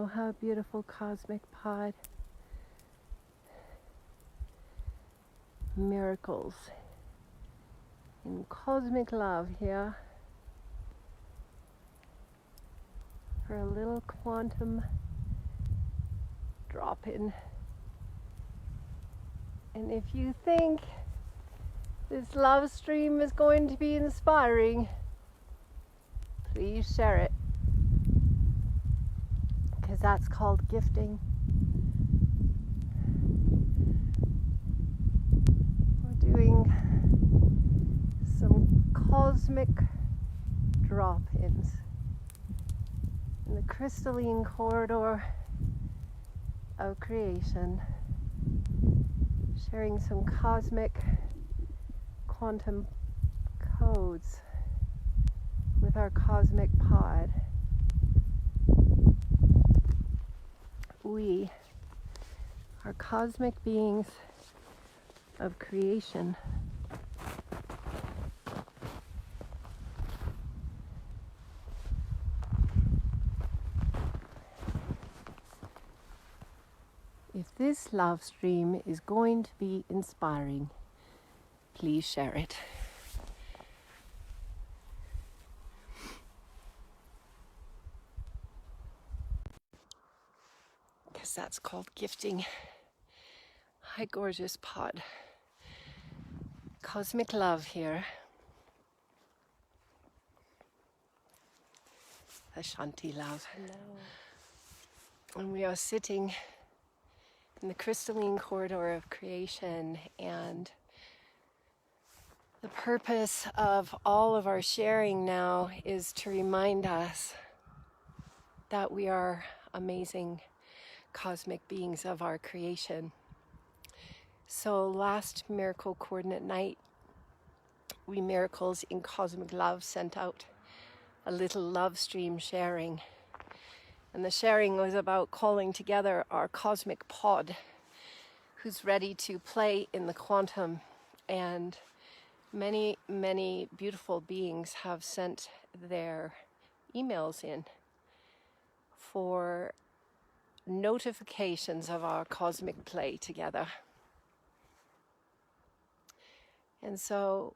Oh, how beautiful, cosmic pod. Miracles in cosmic love here for a little quantum drop-in. And if you think this love stream is going to be inspiring, please share it, because that's called gifting. We're doing some cosmic drop-ins in the crystalline corridor of creation, sharing some cosmic quantum codes with our cosmic pod. We are cosmic beings of creation. If this love stream is going to be inspiring, please share it. Because that's called gifting. Hi, gorgeous pod. Cosmic love here. Ashanti love. Hello. And we are sitting in the crystalline corridor of creation, and the purpose of all of our sharing now is to remind us that we are amazing cosmic beings of our creation. So last Miracle Coordinate Night, we Miracles in Cosmic Love sent out a little love stream sharing. And the sharing was about calling together our cosmic pod, who's ready to play in the quantum. And many, many beautiful beings have sent their emails in for notifications of our cosmic play together. And so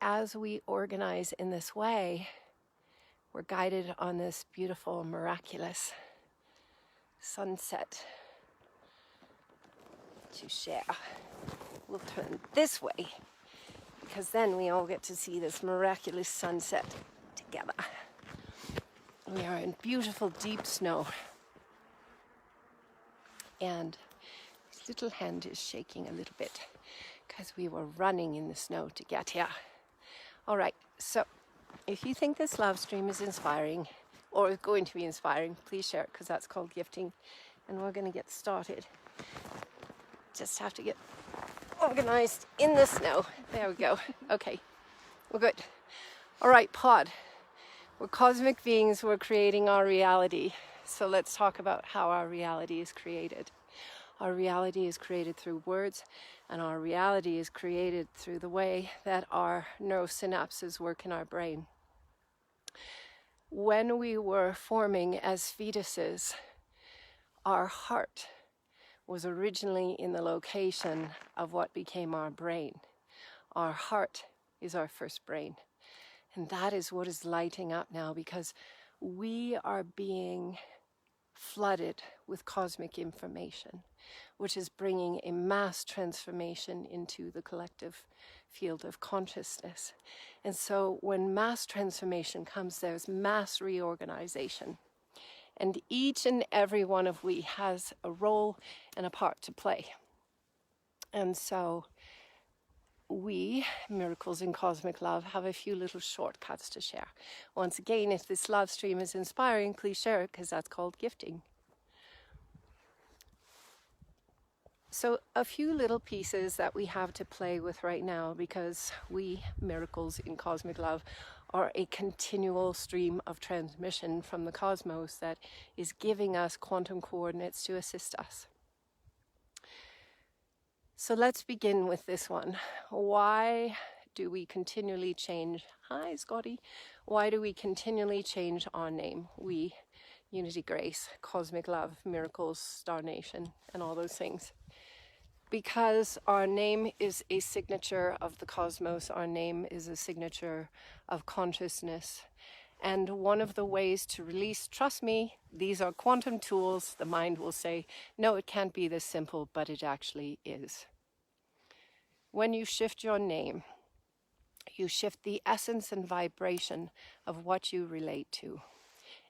as we organize in this way, we're guided on this beautiful, miraculous sunset to share. We'll turn this way, because then we all get to see this miraculous sunset together. We are in beautiful deep snow, and this little hand is shaking a little bit because we were running in the snow to get here. All right, so if you think this love stream is inspiring, or is going to be inspiring, please share it, because that's called gifting. And we're going to get started. Just have to get organized in the snow. There we go. Okay, we're good. All right, pod. We're cosmic beings. We're creating our reality. So let's talk about how our reality is created. Our reality is created through words, and our reality is created through the way that our neurosynapses work in our brain. When we were forming as fetuses, our heart was originally in the location of what became our brain. Our heart is our first brain. And that is what is lighting up now, because we are being flooded with cosmic information, which is bringing a mass transformation into the collective field of consciousness. And so when mass transformation comes, there's mass reorganization. And each and every one of we has a role and a part to play. And so we, Miracles in Cosmic Love, have a few little shortcuts to share. Once again, if this love stream is inspiring, please share it, because that's called gifting. So a few little pieces that we have to play with right now, because we, Miracles in Cosmic Love, are a continual stream of transmission from the cosmos that is giving us quantum coordinates to assist us. So let's begin with this one. Why do we continually change? Hi, Scotty. Why do we continually change our name? We, unity, grace, cosmic love, miracles, star nation, and all those things. Because our name is a signature of the cosmos, our name is a signature of consciousness. And one of the ways to release, trust me, these are quantum tools. The mind will say, no, it can't be this simple, but it actually is. When you shift your name, you shift the essence and vibration of what you relate to.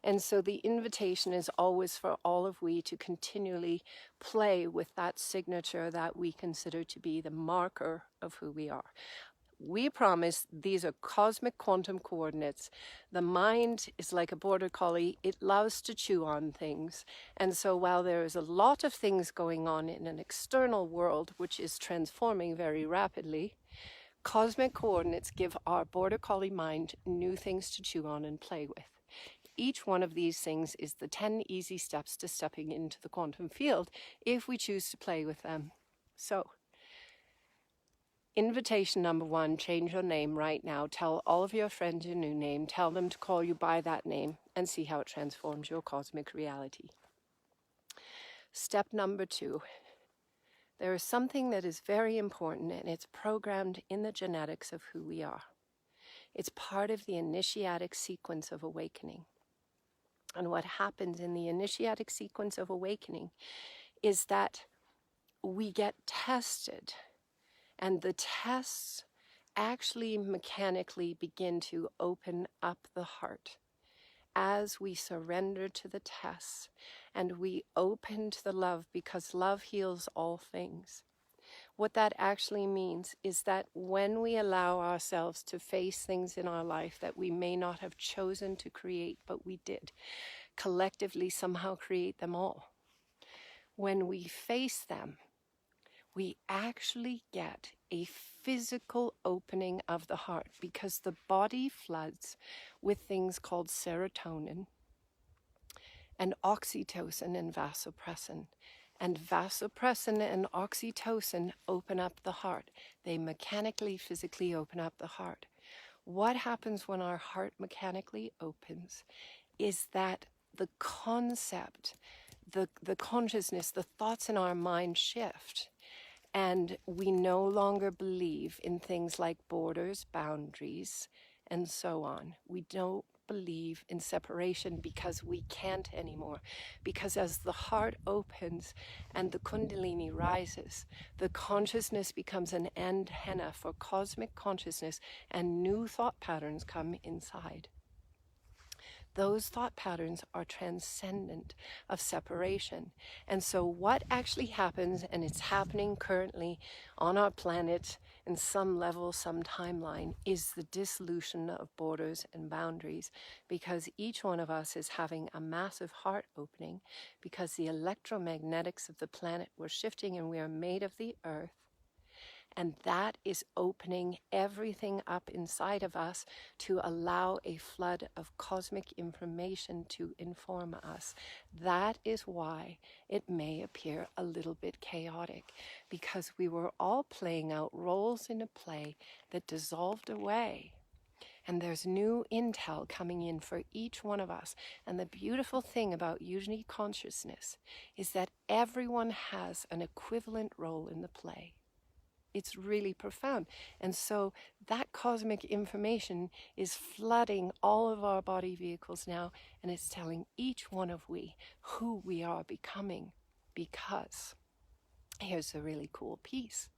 And so the invitation is always for all of we to continually play with that signature that we consider to be the marker of who we are. We promise these are cosmic quantum coordinates. The mind is like a border collie. It loves to chew on things. And so while there is a lot of things going on in an external world, which is transforming very rapidly, cosmic coordinates give our border collie mind new things to chew on and play with. Each one of these things is the 10 easy steps to stepping into the quantum field if we choose to play with them. So, invitation number 1, change your name right now. Tell all of your friends your new name. Tell them to call you by that name and see how it transforms your cosmic reality. Step number 2, there is something that is very important, and it's programmed in the genetics of who we are. It's part of the initiatic sequence of awakening. And what happens in the initiatic sequence of awakening is that we get tested, and the tests actually mechanically begin to open up the heart as we surrender to the tests and we open to the love, because love heals all things. What that actually means is that when we allow ourselves to face things in our life that we may not have chosen to create, but we did, collectively somehow create them all. When we face them, we actually get a physical opening of the heart, because the body floods with things called serotonin and oxytocin and vasopressin. And vasopressin and oxytocin open up the heart. They mechanically, physically open up the heart. What happens when our heart mechanically opens is that the concept, the consciousness, the thoughts in our mind shift. And we no longer believe in things like borders, boundaries, and so on. We don't believe in separation because we can't anymore. Because as the heart opens and the kundalini rises, the consciousness becomes an antenna for cosmic consciousness, and new thought patterns come inside. Those thought patterns are transcendent of separation. And so what actually happens, and it's happening currently on our planet in some level, some timeline, is the dissolution of borders and boundaries, because each one of us is having a massive heart opening, because the electromagnetics of the planet were shifting, and we are made of the earth. And that is opening everything up inside of us to allow a flood of cosmic information to inform us. That is why it may appear a little bit chaotic, because we were all playing out roles in a play that dissolved away. And there's new intel coming in for each one of us. And the beautiful thing about unity consciousness is that everyone has an equivalent role in the play. It's really profound. And so that cosmic information is flooding all of our body vehicles now, and it's telling each one of we who we are becoming. Because here's the really cool piece.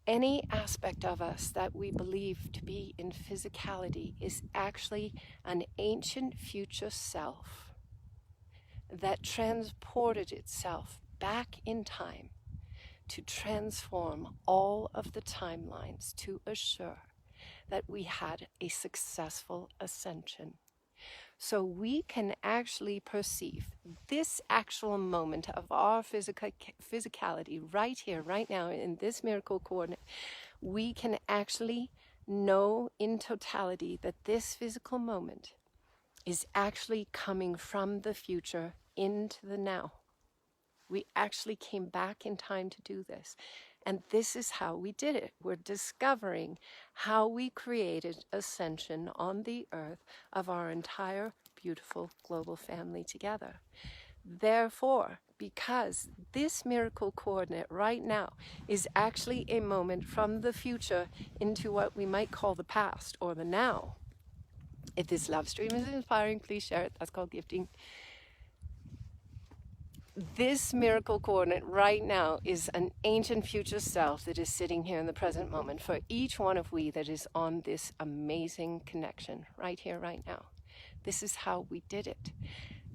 Any aspect of us that we believe to be in physicality is actually an ancient future self that transported itself back in time to transform all of the timelines to assure that we had a successful ascension. So we can actually perceive this actual moment of our physicality right here, right now, in this miracle coordinate. We can actually know in totality that this physical moment is actually coming from the future into the now. We actually came back in time to do this. And this is how we did it. We're discovering how we created ascension on the earth of our entire beautiful global family together. Therefore, because this miracle coordinate right now is actually a moment from the future into what we might call the past or the now. If this love stream is inspiring, please share it. That's called gifting. This miracle coordinate right now is an ancient future self that is sitting here in the present moment for each one of we that is on this amazing connection right here, right now. This is how we did it.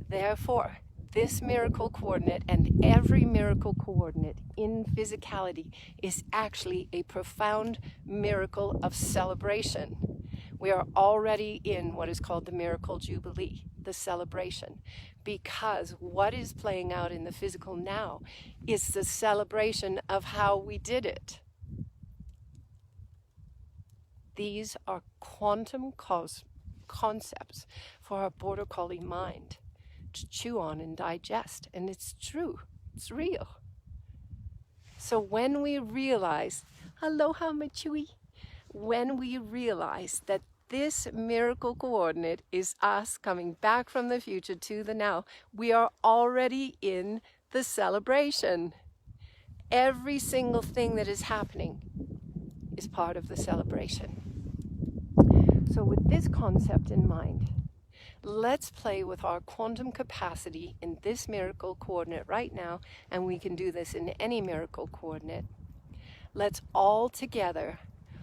Therefore, this miracle coordinate and every miracle coordinate in physicality is actually a profound miracle of celebration. We are already in what is called the miracle jubilee, the celebration, because what is playing out in the physical now is the celebration of how we did it. These are quantum concepts for our border collie mind to chew on and digest, and it's true, it's real. So when we realize, aloha my chewy, when we realize that this miracle coordinate is us coming back from the future to the now, we are already in the celebration. Every single thing that is happening is part of the celebration. So with this concept in mind, let's play with our quantum capacity in this miracle coordinate right now, and we can do this in any miracle coordinate. Let's all together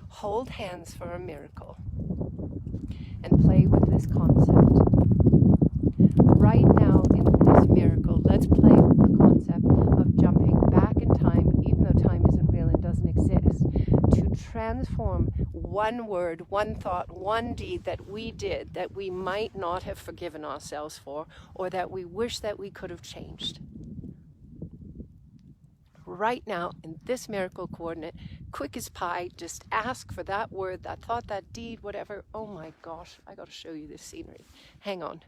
hold hands for a miracle and play with this concept. Right now in this miracle, let's play with the concept of jumping back in time, even though time isn't real and doesn't exist, to transform one word, one thought, one deed that we did that we might not have forgiven ourselves for, or that we wish that we could have changed. Right now, in this miracle coordinate, quick as pie, just ask for that word, that thought, that deed, whatever. Oh my gosh, I gotta show you this scenery. Hang on.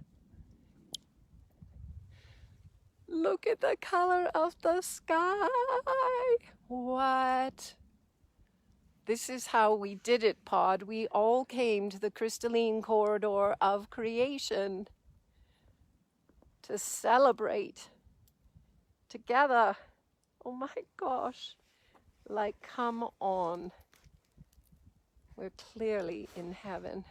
Look at the color of the sky. What? This is how we did it, Pod. We all came to the crystalline corridor of creation to celebrate together. Oh my gosh. Like, come on. We're clearly in heaven.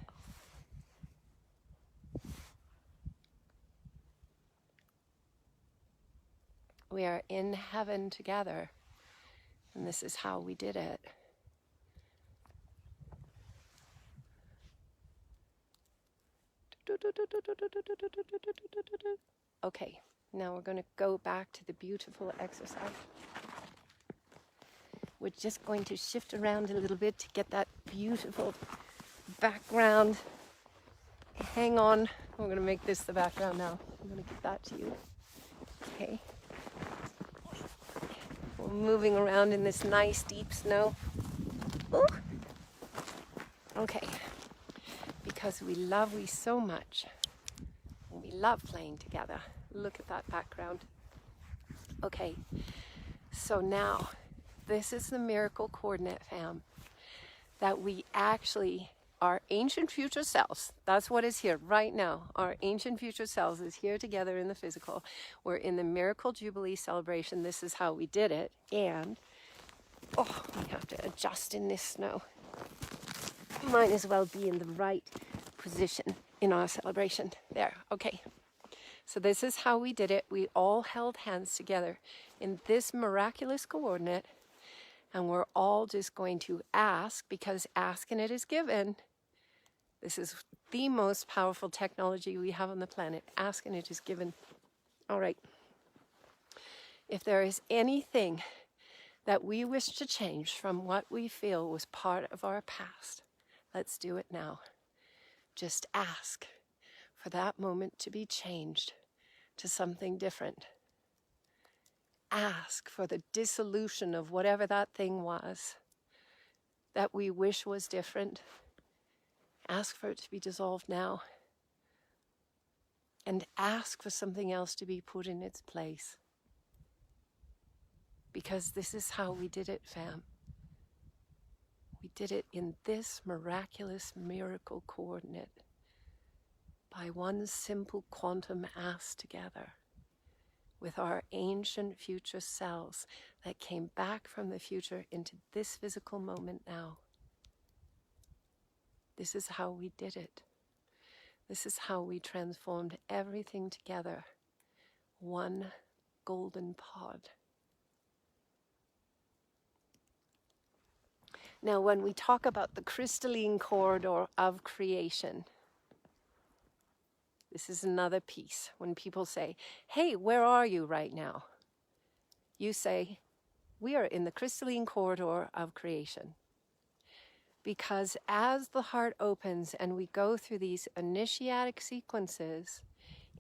We are in heaven together. And this is how we did it. Okay, now we're going to go back to the beautiful exercise. We're just going to shift around a little bit to get that beautiful background. Hang on, we're going to make this the background now. I'm going to give that to you. Okay. We're moving around in this nice deep snow. Ooh. Okay. Because we love we so much. And we love playing together. Look at that background. Okay. So now, this is the miracle coordinate, fam, that we actually, our ancient future selves, that's what is here right now. Our ancient future selves is here together in the physical. We're in the miracle jubilee celebration. This is how we did it. And, oh, we have to adjust in this snow. Might as well be in the right position in our celebration. There, okay. So this is how we did it. We all held hands together in this miraculous coordinate, and we're all just going to ask, because ask and it is given. This is the most powerful technology we have on the planet. Ask and it is given. All right. If there is anything that we wish to change from what we feel was part of our past, let's do it now. Just ask for that moment to be changed to something different. Ask for the dissolution of whatever that thing was that we wish was different. Ask for it to be dissolved now. And ask for something else to be put in its place. Because this is how we did it, fam. We did it in this miraculous miracle coordinate. by one simple quantum ask together with our ancient future selves that came back from the future into this physical moment now. This is how we did it. This is how we transformed everything together. One golden pod. Now, when we talk about the crystalline corridor of creation, this is another piece. When people say, hey, where are you right now? You say, we are in the crystalline corridor of creation. Because as the heart opens and we go through these initiatic sequences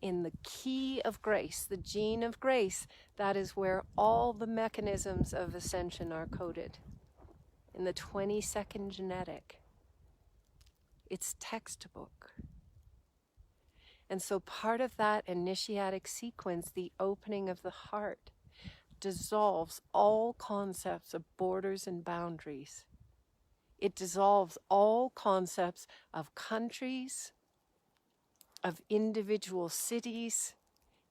in the key of grace, the gene of grace, that is where all the mechanisms of ascension are coded. In the 22nd genetic. It's textbook. And so part of that initiatic sequence, the opening of the heart, dissolves all concepts of borders and boundaries. It dissolves all concepts of countries, of individual cities.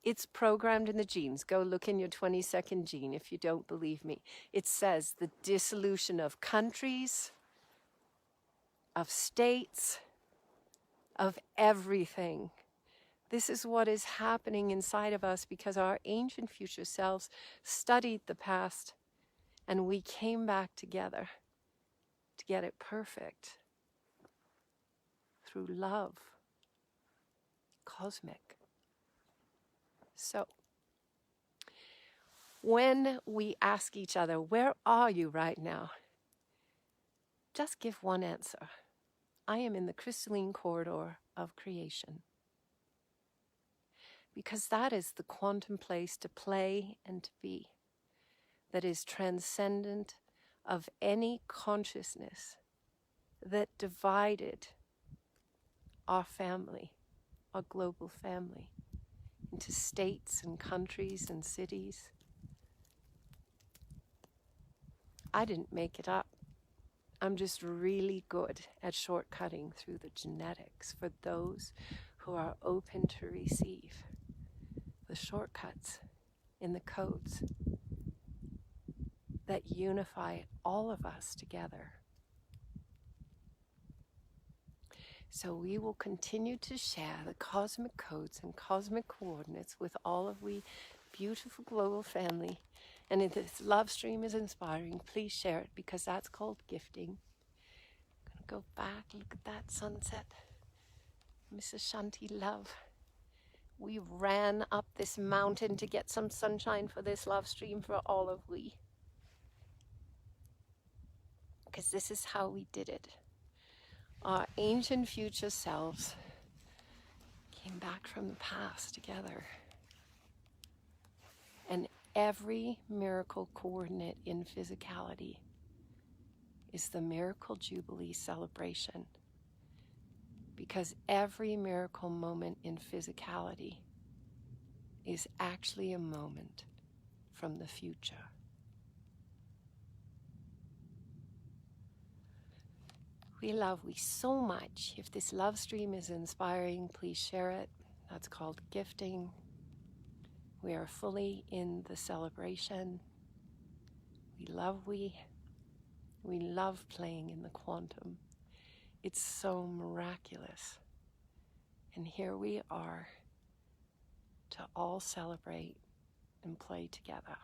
It's programmed in the genes. Go look in your 22nd gene if you don't believe me. It says the dissolution of countries, of states, of everything. This is what is happening inside of us because our ancient future selves studied the past and we came back together to get it perfect through love, cosmic. So, when we ask each other, where are you right now? Just give one answer. I am in the crystalline corridor of creation. Because that is the quantum place to play and to be. That is transcendent of any consciousness that divided our family, our global family, into states and countries and cities. I didn't make it up. I'm just really good at shortcutting through the genetics for those who are open to receive the shortcuts in the codes that unify all of us together. So we will continue to share the cosmic codes and cosmic coordinates with all of we beautiful global family. And if this love stream is inspiring, please share it because that's called gifting. I'm going to go back, look at that sunset. Mrs. Shanti, love. We ran up this mountain to get some sunshine for this love stream for all of we. Because this is how we did it. Our ancient future selves came back from the past together. And every miracle coordinate in physicality is the Miracle Jubilee celebration. Because every miracle moment in physicality is actually a moment from the future. We love we so much. If this love stream is inspiring, please share it. That's called gifting. We are fully in the celebration. We love playing in the quantum. It's so miraculous. And here we are to all celebrate and play together.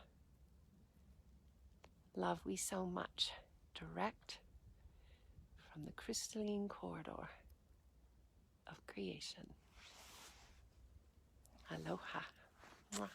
Love we so much. Direct from the crystalline corridor of creation. Aloha. Mwah.